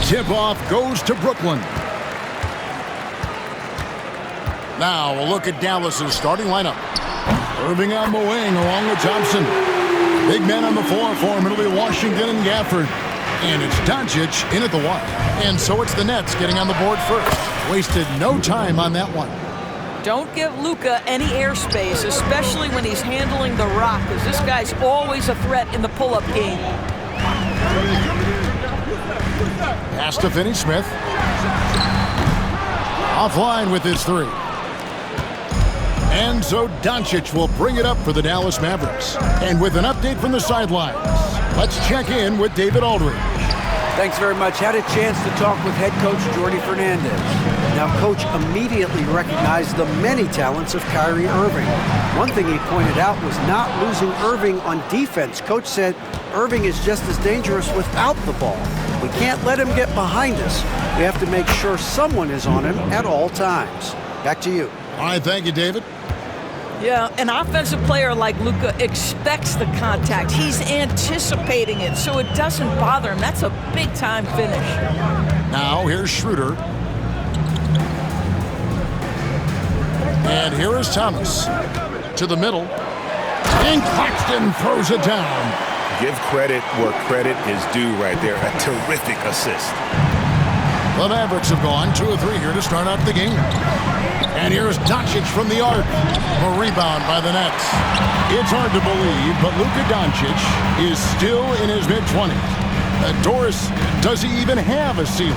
Tip-off goes to Brooklyn. Now we'll look at Dallas's starting lineup. Irving on the wing along with Thompson. Big men on the floor for him. It'll be Washington and Gafford. And it's Doncic in at the 1. And so it's the Nets getting on the board first. Wasted no time on that one. Don't give Luka any airspace, especially when he's handling the rock, because this guy's always a threat in the pull-up game. Pass to Finney-Smith. Offline with his 3. And so Doncic will bring it up for the Dallas Mavericks. And with an update from the sidelines, let's check in with David Aldridge. Thanks very much. Had a chance to talk with head coach Jordi Fernandez. Now, coach immediately recognized the many talents of Kyrie Irving. One thing he pointed out was not losing Irving on defense. Coach said Irving is just as dangerous without the ball. We can't let him get behind us. We have to make sure someone is on him at all times. Back to you. All right, thank you, David. Yeah, an offensive player like Luka expects the contact. He's anticipating it, so it doesn't bother him. That's a big-time finish. Now, here's Schroeder. And here is Thomas. To the middle. And Claxton throws it down. Give credit where credit is due right there. A terrific assist. The Mavericks have gone 2 of 3 here to start out the game. And here's Doncic from the arc. A rebound by the Nets. It's hard to believe, but Luka Doncic is still in his mid-20s. Doris, does he even have a ceiling?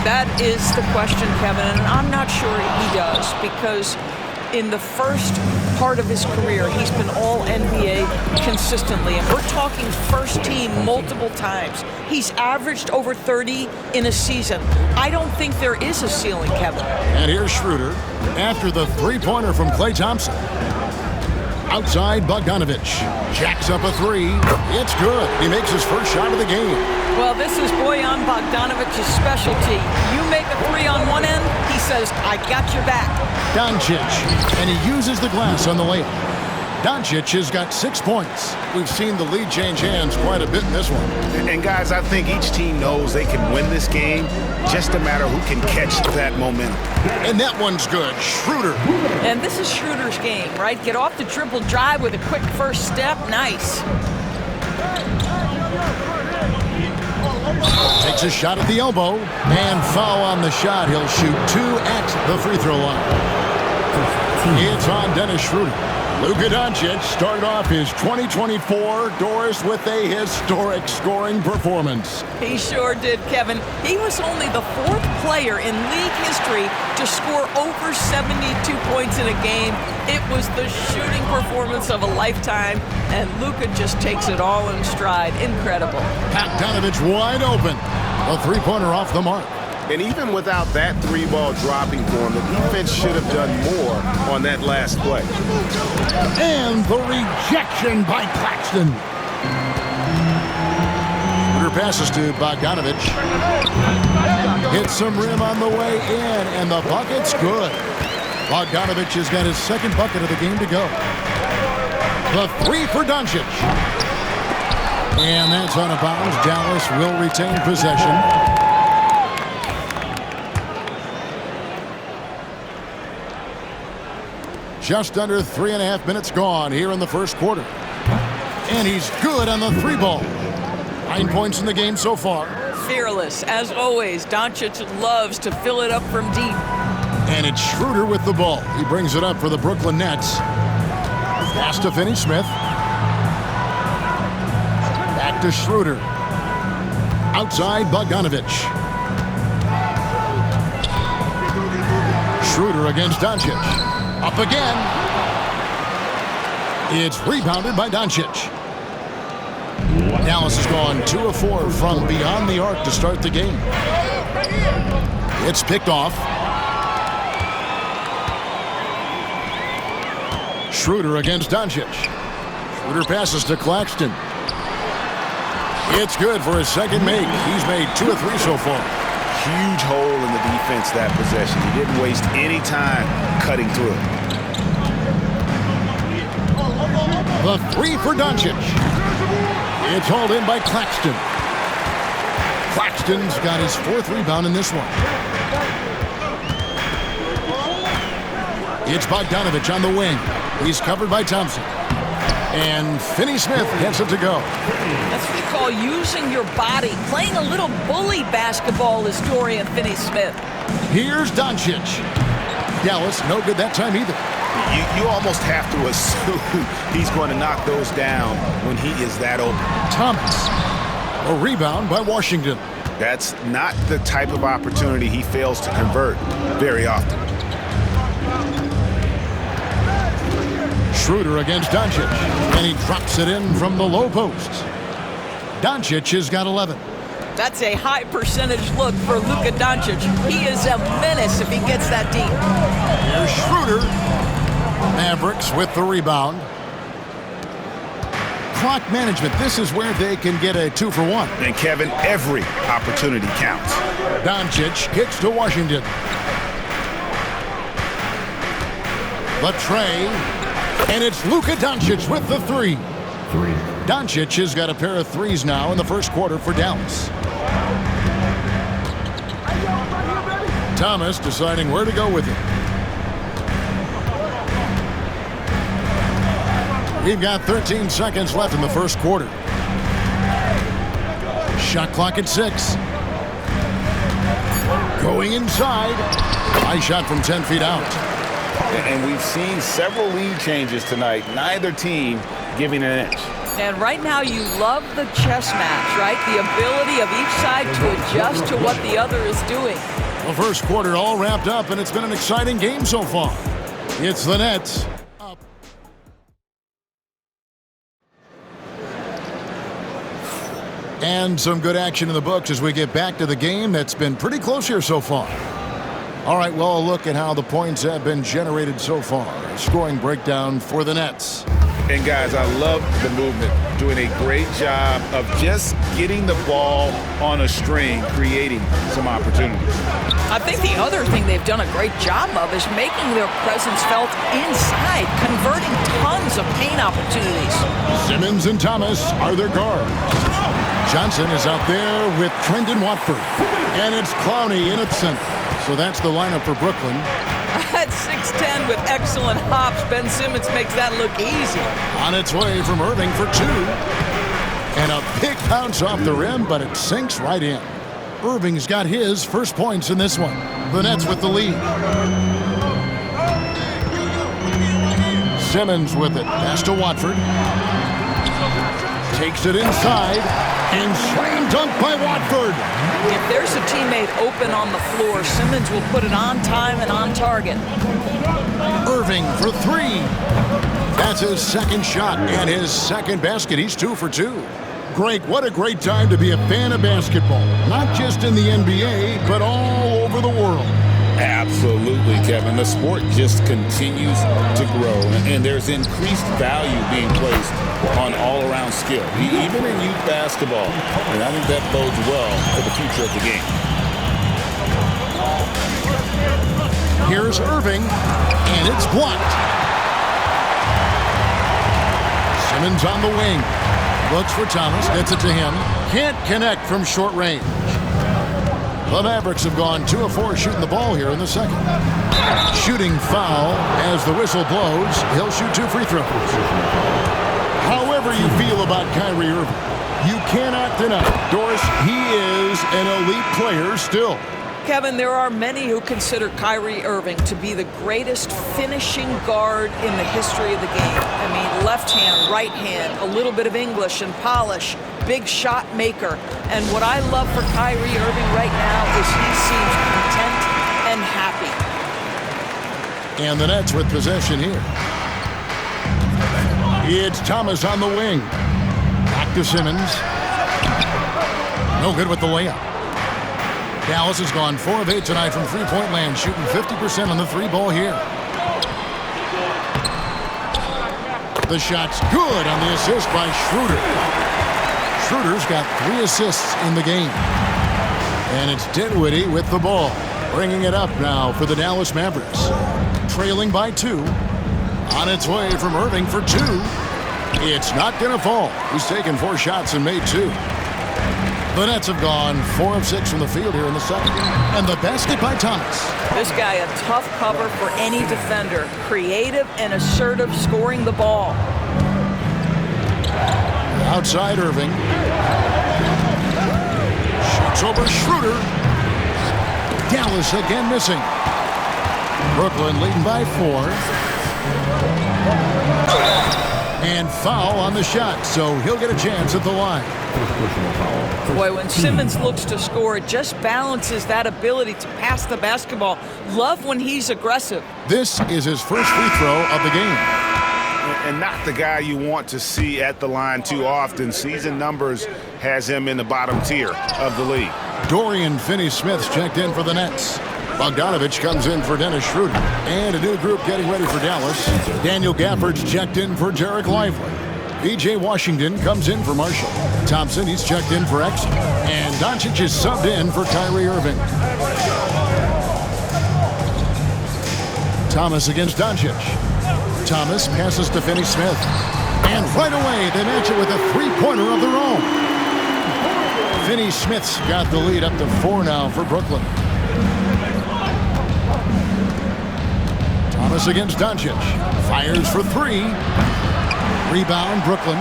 That is the question, Kevin, and I'm not sure he does, because in the first part of his career, he's been all-NBA consistently, and we're talking first team multiple times. He's averaged over 30 in a season. I don't think there is a ceiling, Kevin. And here's Schroeder after the three-pointer from Klay Thompson. Outside, Bogdanovic jacks up a 3. It's good. He makes his first shot of the game. Well, this is Bojan Bogdanovic's specialty. You make a 3 on one end, he says, I got your back. Doncic, and he uses the glass on the layup. Doncic has got 6 points. We've seen the lead change hands quite a bit in this one. And guys, I think each team knows they can win this game. Just a matter who can catch that momentum. And that one's good. Schroeder. And this is Schroeder's game, right? Get off the dribble drive with a quick first step. Nice. Takes a shot at the elbow. And foul on the shot. He'll shoot 2 at the free throw line. It's on Dennis Schroeder. Luka Doncic started off his 2024 Doris with a historic scoring performance. He sure did, Kevin. He was only the 4th player in league history to score over 72 points in a game. It was the shooting performance of a lifetime, and Luka just takes it all in stride. Incredible. Bogdanovic wide open. A three-pointer off the mark. And even without that 3-ball dropping for him, the defense should have done more on that last play. And the rejection by Claxton. Schroeder passes to Bogdanovic. Hits some rim on the way in, and the bucket's good. Bogdanovic has got his 2nd bucket of the game to go. The 3 for Doncic. And that's out of bounds. Dallas will retain possession. Just under 3.5 minutes gone here in the first quarter. And he's good on the 3-ball. 9 points in the game so far. Fearless, as always. Doncic loves to fill it up from deep. And it's Schroeder with the ball. He brings it up for the Brooklyn Nets. Pass to Finney-Smith. Back to Schroeder. Outside, Bogdanovic. Schroeder against Doncic. Up again. It's rebounded by Doncic. Dallas has gone 2 of 4 from beyond the arc to start the game. It's picked off. Schroeder against Doncic. Schroeder passes to Claxton. It's good for his 2nd make. He's made 2 of 3 so far. Huge hole in the defense that possession. He didn't waste any time cutting through it. The 3 for Doncic. It's hauled in by Claxton. Claxton's got his 4th rebound in this one. It's Bogdanovich on the wing. He's covered by Thompson. And Finney-Smith gets it to go. That's what you call using your body. Playing a little bully basketball is Dorian Finney-Smith. Here's Doncic. Dallas, no good that time either. You almost have to assume he's going to knock those down when he is that open. Thomas. A rebound by Washington. That's not the type of opportunity he fails to convert very often. Schroeder against Doncic. And he drops it in from the low post. Doncic has got 11. That's a high percentage look for Luka Doncic. He is a menace if he gets that deep. Here's Schroeder. Mavericks with the rebound. Clock management. This is where they can get a 2-for-1. And Kevin, every opportunity counts. Doncic kicks to Washington. The tray. And it's Luka Doncic with the 3. Doncic has got a pair of 3s now in the first quarter for Dallas. Thomas deciding where to go with it. We've got 13 seconds left in the first quarter. Shot clock at 6. Going inside. High shot from 10 feet out. And we've seen several lead changes tonight. Neither team giving an inch. And right now you love the chess match, right? The ability of each side to adjust to what the other is doing. The first quarter all wrapped up, and it's been an exciting game so far. It's the Nets up. And some good action in the books as we get back to the game that's been pretty close here so far. All right, well, a look at how the points have been generated so far. A scoring breakdown for the Nets. And guys, I love the movement. Doing a great job of just getting the ball on a string, creating some opportunities. I think the other thing they've done a great job of is making their presence felt inside, converting tons of paint opportunities. Simmons and Thomas are their guards. Johnson is out there with Trendon Watford. And it's Clowney in at center. So that's the lineup for Brooklyn. At 6'10" with excellent hops, Ben Simmons makes that look easy. On its way from Irving for 2. And a big bounce off the rim, but it sinks right in. Irving's got his first points in this one. The Nets with the lead. Simmons with it. Pass to Watford. Takes it inside. And slam dunk by Watford. If there's a teammate open on the floor, Simmons will put it on time and on target. Irving for 3. That's his second shot and his second basket. He's 2 for 2. Greg, what a great time to be a fan of basketball. Not just in the NBA, but all over the world. Absolutely, Kevin. The sport just continues to grow, and there's increased value being placed on all-around skill, even in youth basketball. And I think that bodes well for the future of the game. Here's Irving, and it's blocked. Simmons on the wing. Looks for Thomas, gets it to him. Can't connect from short range. The Mavericks have gone 2 of 4 shooting the ball here in the second. Shooting foul as the whistle blows. He'll shoot 2 free throws. However you feel about Kyrie Irving, you cannot deny, Doris, he is an elite player still. Kevin, there are many who consider Kyrie Irving to be the greatest finishing guard in the history of the game. I mean, left hand, right hand, a little bit of English and polish, big shot maker. And what I love for Kyrie Irving right now is he seems content and happy. And the Nets with possession here. It's Thomas on the wing. Back to Simmons. No good with the layup. Dallas has gone 4 of 8 tonight from three-point land, shooting 50% on the 3-ball here. The shot's good on the assist by Schroeder. Schroeder's got 3 assists in the game. And it's Dinwiddie with the ball, bringing it up now for the Dallas Mavericks. Trailing by 2. On its way from Irving for 2. It's not going to fall. He's taken 4 shots and made 2. The Nets have gone 4 of 6 from the field here in the second. And the basket by Thomas. This guy, a tough cover for any defender. Creative and assertive scoring the ball. Outside Irving. Shoots over Schroeder. Dallas again missing. Brooklyn leading by 4. And foul on the shot, so he'll get a chance at the line. Boy, when Simmons looks to score, it just balances that ability to pass the basketball. Love when he's aggressive. This is his first free throw of the game. And not the guy you want to see at the line too often. Season numbers has him in the bottom tier of the league. Dorian Finney-Smith's checked in for the Nets. Bogdanovich comes in for Dennis Schroeder. And a new group getting ready for Dallas. Daniel Gafford's checked in for Jarek Lively. P.J. Washington comes in for Marshall. Thompson, he's checked in for Exum. And Doncic is subbed in for Kyrie Irving. Thomas against Doncic. Thomas passes to Finney-Smith. And right away, they match it with a three-pointer of their own. Finney-Smith's got the lead up to 4 now for Brooklyn. Thomas against Doncic. Fires for 3. Rebound, Brooklyn.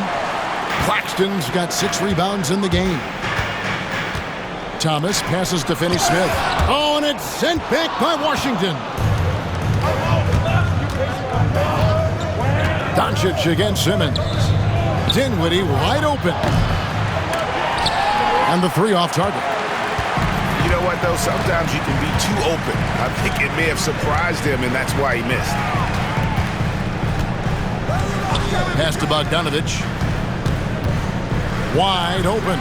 Claxton's got 6 rebounds in the game. Thomas passes to Finney-Smith. Oh, and it's sent back by Washington. Doncic against Simmons. Dinwiddie wide open. And the 3 off target. You know what, though? Sometimes you can be too open. I think it may have surprised him, and that's why he missed. Pass to Bogdanovich. Wide open.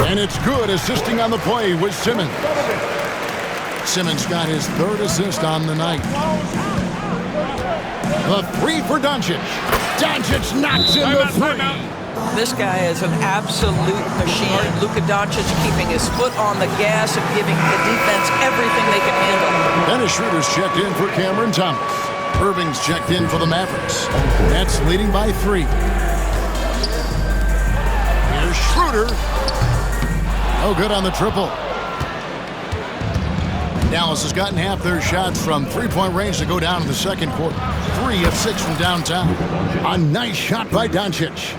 And it's good, assisting on the play with Simmons. Simmons got his 3rd assist on the night. The 3 for Doncic. Doncic knocks in the 3. This guy is an absolute machine. Luka Doncic keeping his foot on the gas and giving the defense everything they can handle. Dennis Schroeder's checked in for Cameron Thomas. Irving's checked in for the Mavericks. Nets leading by 3. Here's Schroeder. No good on the triple. Dallas has gotten half their shots from three-point range to go down in the second quarter. 3 of 6 from downtown. A nice shot by Doncic.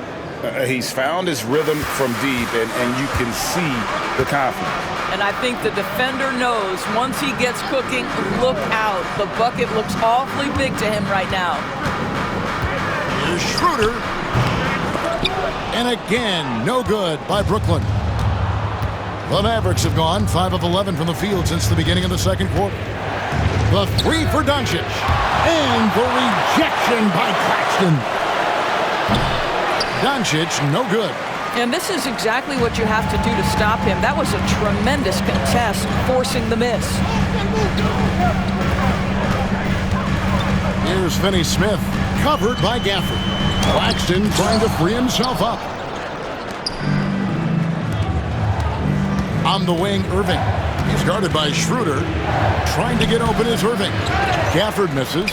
He's found his rhythm from deep, and you can see the confidence. And I think the defender knows once he gets cooking, look out. The bucket looks awfully big to him right now. Here's Schroeder. And again, no good by Brooklyn. The Mavericks have gone 5 of 11 from the field since the beginning of the second quarter. The 3 for Doncic. And the rejection by Claxton. Doncic, no good. And this is exactly what you have to do to stop him. That was a tremendous contest, forcing the miss. Here's Finney-Smith, covered by Gafford. Claxton trying to free himself up. On the wing, Irving. He's guarded by Schroeder. Trying to get open is Irving. Gafford misses.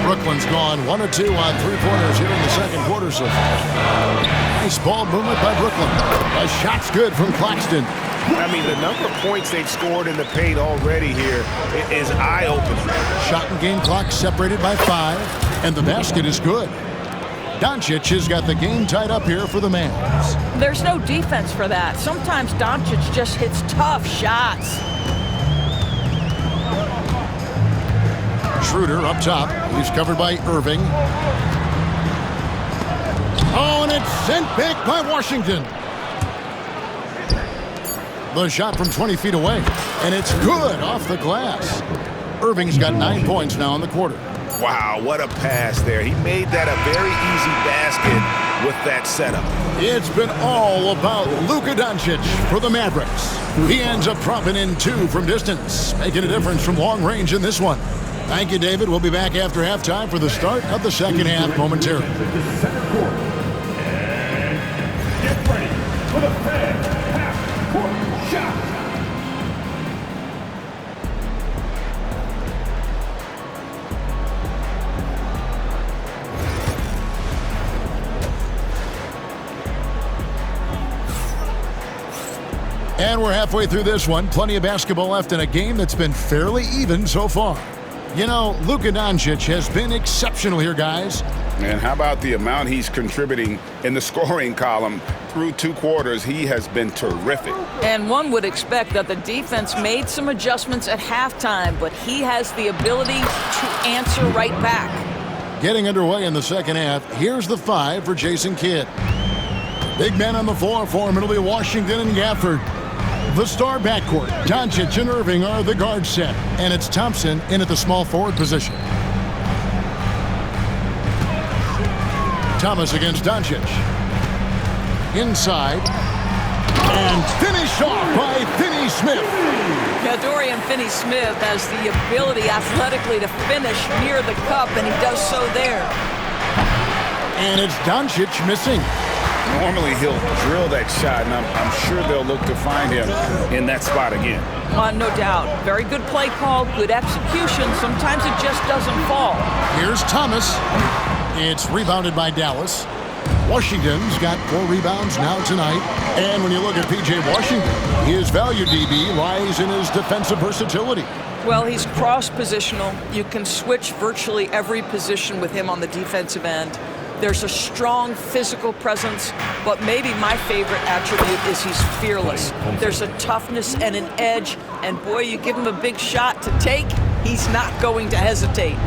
Brooklyn's gone 1 of 2 on 3-pointers here in the second quarter so far. Nice ball movement by Brooklyn. A shot's good from Claxton. I mean, the number of points they've scored in the paint already here is eye-opening. Shot and game clock separated by 5, and the basket is good. Doncic has got the game tied up here for the Mavs. There's no defense for that. Sometimes Doncic just hits tough shots. Schroeder up top. He's covered by Irving. Oh, and it's sent back by Washington. The shot from 20 feet away, and it's good off the glass. Irving's got 9 points now in the quarter. Wow, what a pass there. He made that a very easy basket with that setup. It's been all about Luka Doncic for the Mavericks. He ends up dropping in 2 from distance, making a difference from long range in this one. Thank you, David. We'll be back after halftime for the start of the second half momentarily. Get ready for the Fed half-court shot. And we're halfway through this one. Plenty of basketball left in a game that's been fairly even so far. You know, Luka Doncic has been exceptional here, guys. And how about the amount he's contributing in the scoring column through 2 quarters? He has been terrific. And one would expect that the defense made some adjustments at halftime, but he has the ability to answer right back. Getting underway in the second half. Here's the 5 for Jason Kidd. Big men on the floor for him. It'll be Washington and Gafford. The star backcourt, Doncic and Irving, are the guard set. And it's Thompson in at the small forward position. Thomas against Doncic. Inside. And finished off by Finney-Smith. Now, Dorian Finney-Smith has the ability athletically to finish near the cup, and he does so there. And it's Doncic missing. Normally he'll drill that shot, and I'm sure they'll look to find him in that spot again. No doubt. Very good play call, good execution. Sometimes it just doesn't fall. Here's Thomas. It's rebounded by Dallas. Washington's got 4 rebounds now tonight. And when you look at P.J. Washington, his value, DB, lies in his defensive versatility. Well, he's cross-positional. You can switch virtually every position with him on the defensive end. There's a strong physical presence, but maybe my favorite attribute is he's fearless. There's a toughness and an edge, and boy, you give him a big shot to take, he's not going to hesitate.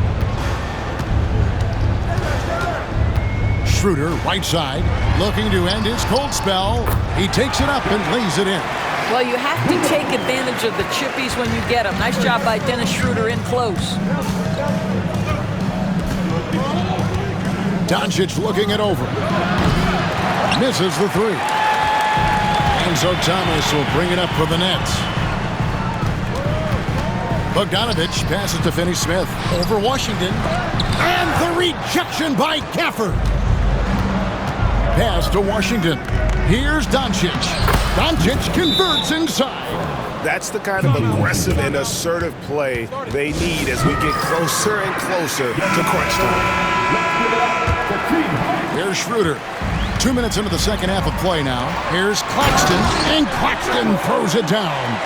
Schroeder, right side, looking to end his cold spell. He takes it up and lays it in. Well, you have to take advantage of the chippies when you get them. Nice job by Dennis Schroeder in close. Doncic looking it over. Misses the 3. And so Thomas will bring it up for the Nets. Bogdanovich passes to Finney-Smith over Washington. And the rejection by Gafford. Pass to Washington. Here's Doncic. Doncic converts inside. That's the kind of aggressive and assertive play they need as we get closer and closer to crunch time. Here's Schroeder. 2 minutes into the second half of play now. Here's Claxton, and Claxton throws it down.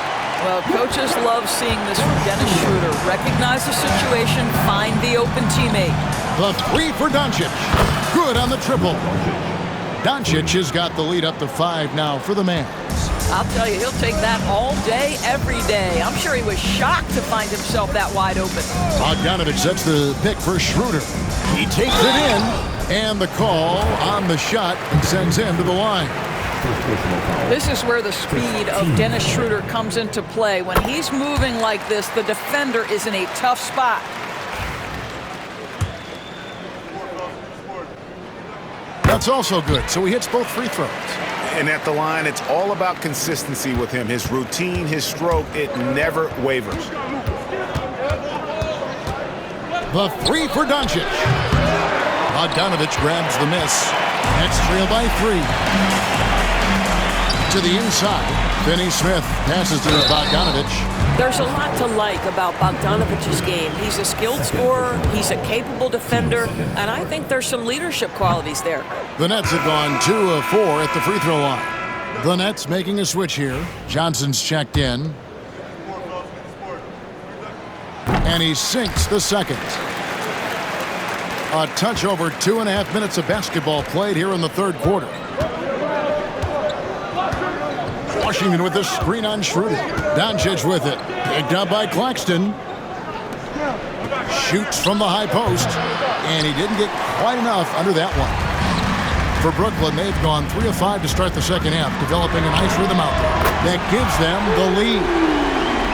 Well, coaches love seeing this from Dennis Schroeder. Recognize the situation, find the open teammate. The 3 for Doncic. Good on the triple. Doncic has got the lead up to 5 now for the Mavs. I'll tell you, he'll take that all day, every day. I'm sure he was shocked to find himself that wide open. Bogdanovich sets the pick for Schroeder. He takes it in, and the call on the shot and sends him to the line. This is where the speed of Dennis Schroeder comes into play. When he's moving like this, the defender is in a tough spot. That's also good, so he hits both free throws. And at the line, it's all about consistency with him. His routine, his stroke, it never wavers. The 3 for Doncic. Bogdanovich grabs the miss. Nets trail by 3. To the inside, Finney-Smith passes to Bogdanovich. There's a lot to like about Bogdanovich's game. He's a skilled scorer, he's a capable defender, and I think there's some leadership qualities there. The Nets have gone 2 of 4 at the free throw line. The Nets making a switch here. Johnson's checked in. And he sinks the second. A touch over 2.5 minutes of basketball played here in the third quarter. Washington with the screen on Schroeder. Doncic with it. Picked up by Claxton. Shoots from the high post. And he didn't get quite enough under that one. For Brooklyn, they've gone 3 of 5 to start the second half, developing a nice rhythm out there. That gives them the lead.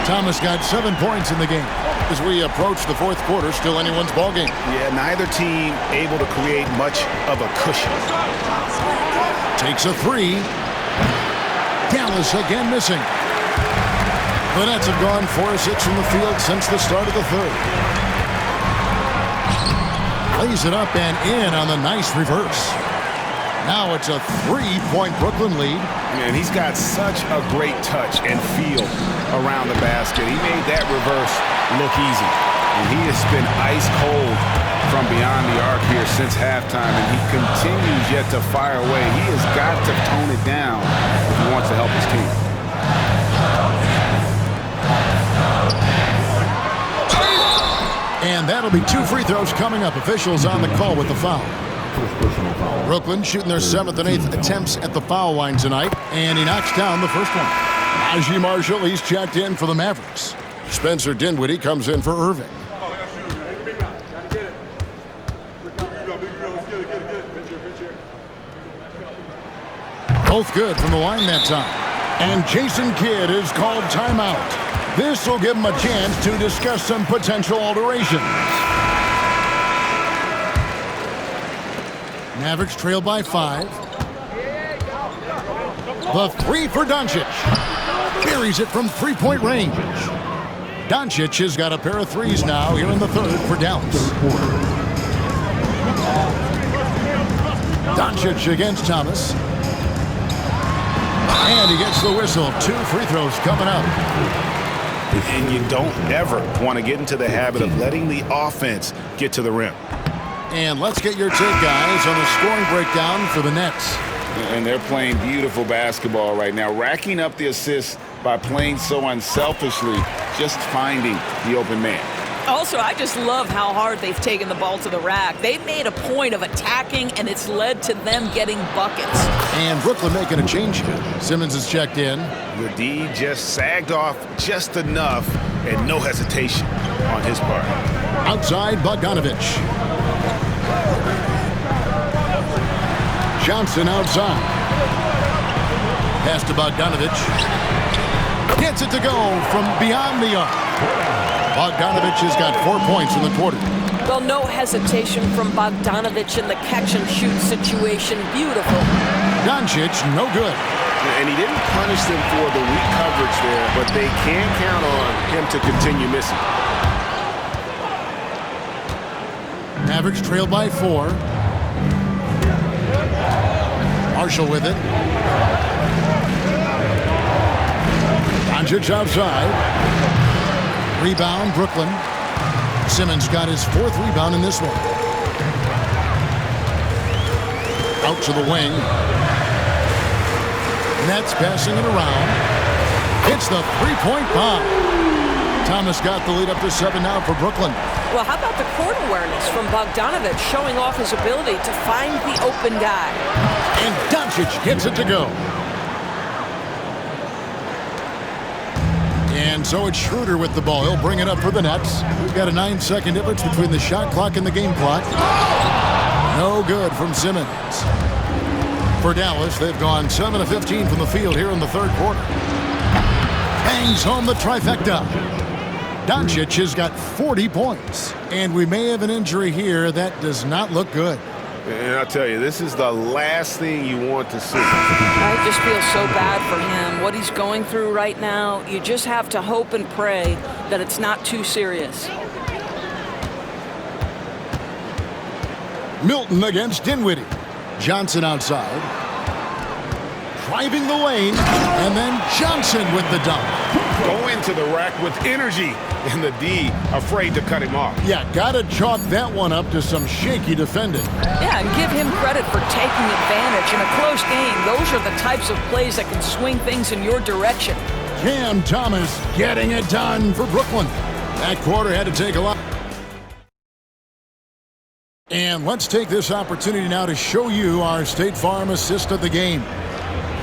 Thomas got 7 points in the game. As we approach the fourth quarter, still anyone's ballgame. Yeah, neither team able to create much of a cushion. Takes a 3. Dallas again missing. The Nets have gone 4 of 6 from the field since the start of the third. Lays it up and in on the nice reverse. Now it's a 3-point Brooklyn lead. And he's got such a great touch and feel around the basket. He made that reverse look easy. And he has been ice cold from beyond the arc here since halftime, and he continues yet to fire away. He has got to tone it down if he wants to help his team. And that'll be 2 free throws coming up. Officials on the call with the foul. Brooklyn shooting their 7th and 8th attempts at the foul line tonight. And he knocks down the first one. Najee Marshall, he's checked in for the Mavericks. Spencer Dinwiddie comes in for Irving. Both good from the line that time. And Jason Kidd is called timeout. This will give him a chance to discuss some potential alterations. Mavericks trail by 5. The 3 for Doncic. Carries it from 3-point range. Doncic has got a pair of 3s now here in the 3rd for Dallas. Doncic against Thomas. And he gets the whistle. 2 free throws coming up. And you don't ever want to get into the habit of letting the offense get to the rim. And let's get your take, guys, on the scoring breakdown for the Nets. And they're playing beautiful basketball right now, racking up the assists by playing so unselfishly, just finding the open man. Also, I just love how hard they've taken the ball to the rack. They've made a point of attacking, and it's led to them getting buckets. And Brooklyn making a change here. Simmons is checked in. The D just sagged off just enough, and no hesitation on his part. Outside, Bogdanovich. Johnson outside. Pass to Bogdanovich. Gets it to go from beyond the arc. Bogdanovich has got 4 points in the quarter. Well, no hesitation from Bogdanovich in the catch-and-shoot situation. Beautiful. Doncic, no good. And he didn't punish them for the weak coverage there, but they can count on him to continue missing. Mavericks trail by 4. Marshall with it. Doncic outside. Rebound, Brooklyn. Simmons got his 4th rebound in this one. Out to the wing. Nets passing it around. Hits the 3-point bomb. Thomas got the lead up to 7 now for Brooklyn. Well, how about the court awareness from Bogdanovich, showing off his ability to find the open guy. And Doncic gets it to go. And so it's Schroeder with the ball. He'll bring it up for the Nets. We've got a 9-second difference between the shot clock and the game clock. No good from Simmons. For Dallas, they've gone 7 of 15 from the field here in the 3rd quarter. Bangs home the trifecta. Doncic has got 40 points. And we may have an injury here that does not look good. And I'll tell you, this is the last thing you want to see. I just feel so bad for him. What he's going through right now, you just have to hope and pray that it's not too serious. Milton against Dinwiddie. Johnson outside. Driving the lane. And then Johnson with the dunk. Go into the rack with energy, and the D afraid to cut him off. Yeah, gotta chalk that one up to some shaky defending. Yeah, and give him credit for taking advantage. In a close game, those are the types of plays that can swing things in your direction. Cam Thomas getting it done for Brooklyn. That quarter had to take a lot. And let's take this opportunity now to show you our State Farm assist of the game.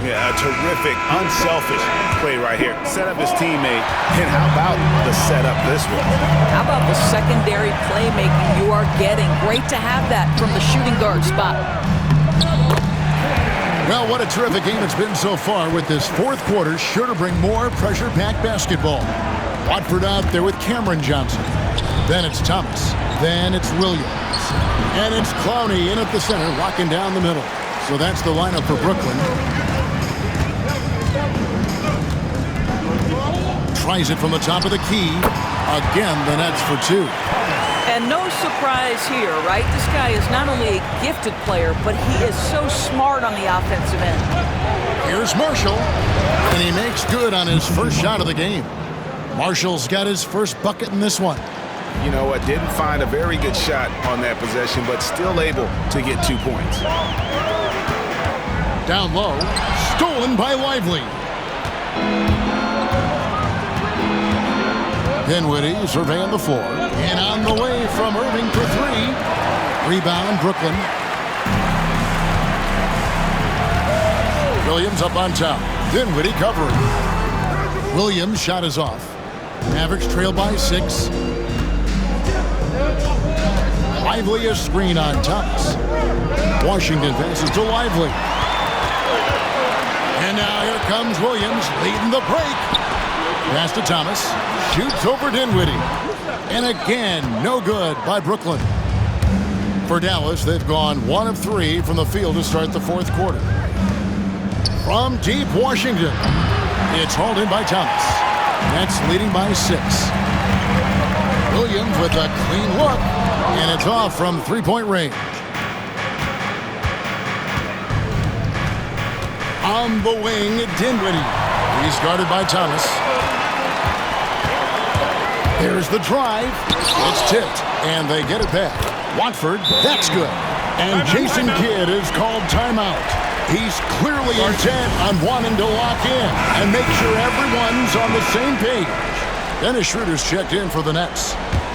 Yeah, a terrific, unselfish play right here. Set up his teammate, and how about the setup this one? How about the secondary playmaking you are getting? Great to have that from the shooting guard spot. Well, what a terrific game it's been so far, with this 4th quarter sure to bring more pressure-packed basketball. Watford out there with Cameron Johnson. Then it's Thomas. Then it's Williams. And it's Clowney in at the center, locking down the middle. So that's the lineup for Brooklyn. Tries it from the top of the key. Again, the Nets for 2. And no surprise here, right? This guy is not only a gifted player, but he is so smart on the offensive end. Here's Marshall, and he makes good on his first shot of the game. Marshall's got his first bucket in this one. You know what? Didn't find a very good shot on that possession, but still able to get 2 points. Down low, stolen by Lively. Dinwiddie surveying the floor. And on the way from Irving for three. Rebound, Brooklyn. Williams up on top. Dinwiddie covering. Williams' shot is off. Mavericks trail by 6. Lively a screen on Thomas. Washington passes to Lively. And now here comes Williams leading the break. Pass to Thomas. Shoots over Dinwiddie. And again, no good by Brooklyn. For Dallas, they've gone 1 of 3 from the field to start the fourth quarter. From deep Washington, it's hauled in by Thomas. Nets leading by 6. Williams with a clean look, and it's off from three-point range. On the wing, Dinwiddie. He's guarded by Thomas. There's the drive. It's tipped, and they get it back. Watford, that's good. And Jason Kidd is called timeout. He's clearly intent on wanting to lock in and make sure everyone's on the same page. Dennis Schroeder's checked in for the Nets.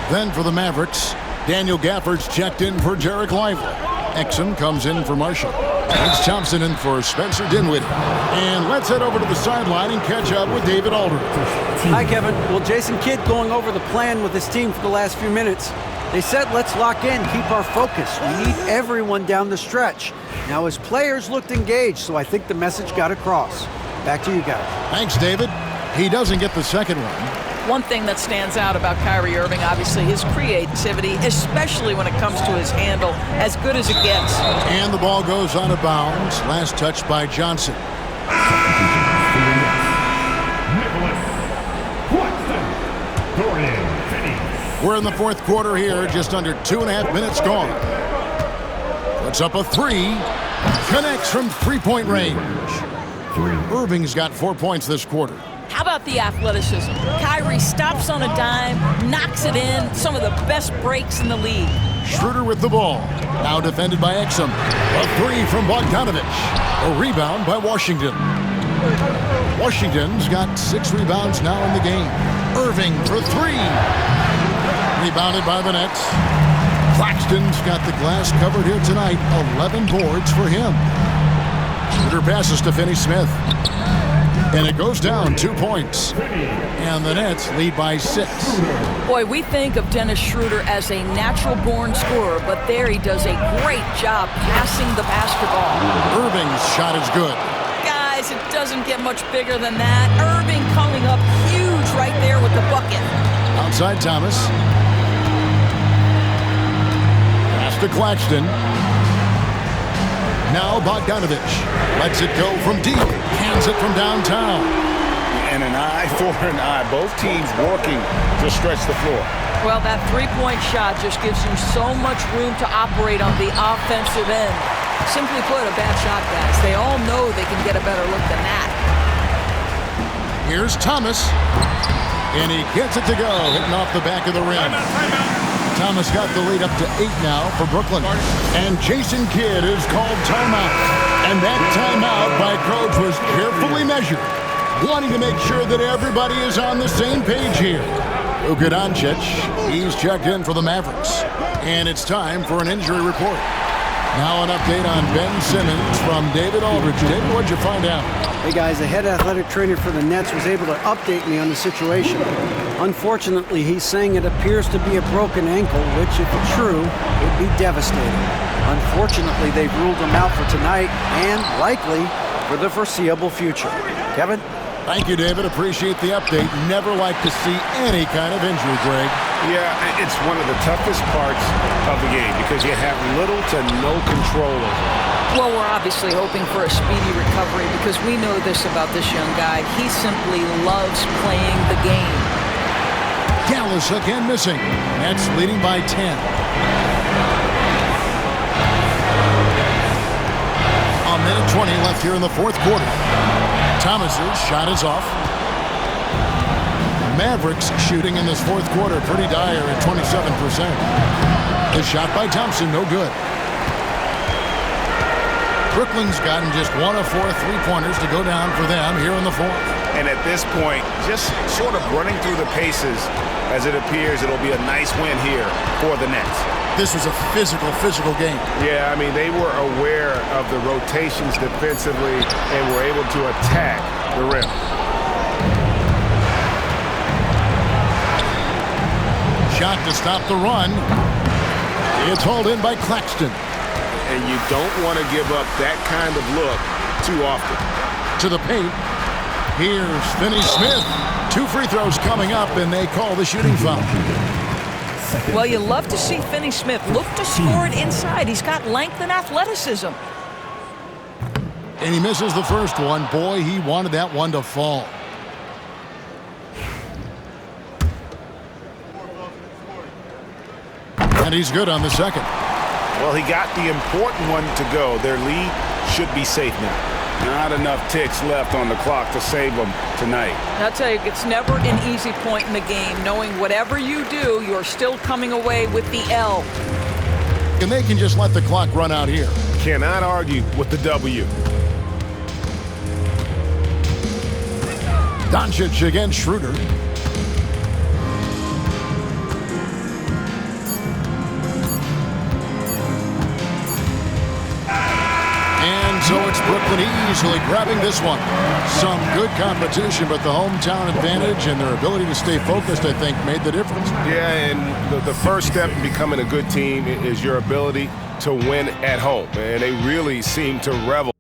Then for the Mavericks, Daniel Gafford's checked in for Derek Lively. Exum comes in for Marshall. It's Thompson in for Spencer Dinwiddie. And let's head over to the sideline and catch up with David Aldridge. Hi, Kevin. Well, Jason Kidd going over the plan with his team for the last few minutes. They said, let's lock in, keep our focus. We need everyone down the stretch. Now, his players looked engaged, so I think the message got across. Back to you guys. Thanks, David. He doesn't get the second one. One thing that stands out about Kyrie Irving, obviously, his creativity, especially when it comes to his handle, as good as it gets. And the ball goes out of bounds. Last touch by Johnson. We're in the fourth quarter here, just under 2.5 minutes gone. Puts up a 3. Connects from three-point range. Irving's got 4 points this quarter. How about the athleticism? Kyrie stops on a dime, knocks it in, some of the best breaks in the league. Schroeder with the ball. Now defended by Exum. A 3 from Bogdanovic. A rebound by Washington. Washington's got 6 rebounds now in the game. Irving for 3. Rebounded by the Nets. Claxton's got the glass covered here tonight. 11 boards for him. Schroeder passes to Finney-Smith. And it goes down 2 points. And the Nets lead by 6. Boy, we think of Dennis Schroeder as a natural-born scorer, but there he does a great job passing the basketball. Irving's shot is good. Guys, it doesn't get much bigger than that. Irving coming up huge right there with the bucket. Outside Thomas. Pass to Claxton. Now Bogdanovic lets it go from deep. Hands it from downtown. And an eye for an eye. Both teams working to stretch the floor. Well, that three-point shot just gives you so much room to operate on the offensive end. Simply put, a bad shot, guys. They all know they can get a better look than that. Here's Thomas. And he gets it to go, hitting off the back of the rim. Thomas got the lead up to 8 now for Brooklyn. And Jason Kidd is called timeout. And that timeout by coach was carefully measured, wanting to make sure that everybody is on the same page here. Luka Doncic, he's checked in for the Mavericks. And it's time for an injury report. Now an update on Ben Simmons from David Aldridge. David, what'd you find out? Hey guys, the head athletic trainer for the Nets was able to update me on the situation. Unfortunately, he's saying it appears to be a broken ankle, which, if it's true, would be devastating. Unfortunately, they've ruled him out for tonight and likely for the foreseeable future. Kevin? Thank you, David. Appreciate the update. Never like to see any kind of injury, Greg. Yeah, it's one of the toughest parts of the game because you have little to no control over it. Well, we're obviously hoping for a speedy recovery because we know this about this young guy. He simply loves playing the game. Dallas again missing. Nets leading by 10. A minute 20 left here in the fourth quarter. Thomas's shot is off. Mavericks shooting in this fourth quarter pretty dire at 27%. The shot by Thompson, no good. Brooklyn's gotten just 1 of 4 3-pointers to go down for them here in the fourth. And at this point, just sort of running through the paces as it appears it'll be a nice win here for the Nets. This was a physical game. Yeah, I mean, they were aware of the rotations defensively and were able to attack the rim. Shot to stop the run. It's hauled in by Claxton. And you don't want to give up that kind of look too often. To the paint. Here's Finney Smith. 2 free throws coming up, and they call the shooting foul. Well, you love to see Finney Smith look to score it inside. He's got length and athleticism. And he misses the first one. Boy, he wanted that one to fall. And he's good on the second. Well, he got the important one to go. Their lead should be safe now. Not enough ticks left on the clock to save them tonight. I'll tell you, it's never an easy point in the game, knowing whatever you do, you're still coming away with the L. And they can just let the clock run out here. Cannot argue with the W. Doncic against Schroeder. And so it's Brooklyn easily grabbing this one. Some good competition, but the hometown advantage and their ability to stay focused, I think, made the difference. Yeah, and the first step in becoming a good team is your ability to win at home. And they really seem to revel